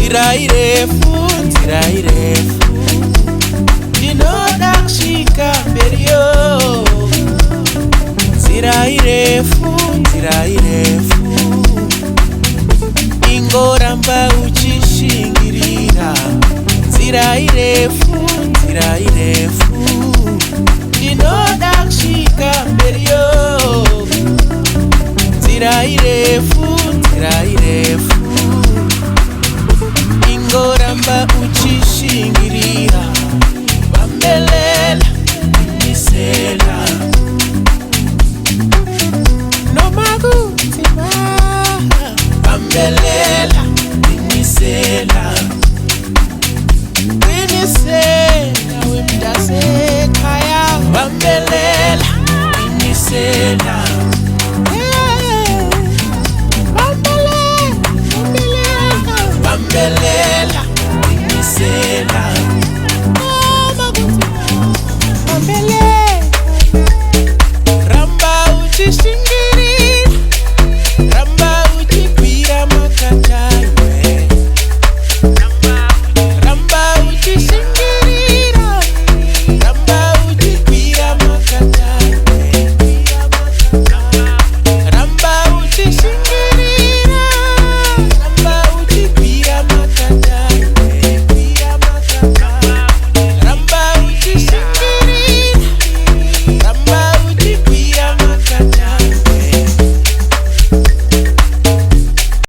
nzira irefu, nzira irefu, ndinoda kusvika mberiyo. Nzira irefu, nzira irefu, ingoramba uchishingirira. Nzira irefu, nzira irefu, ndinoda kusvika mberiyo. Nzira irefu, nzira irefu, ingoramba uchishingirira. Bambelela imisela nomakutima. Bambelela imisela imisela wemdasekhaya. Bambelela imisela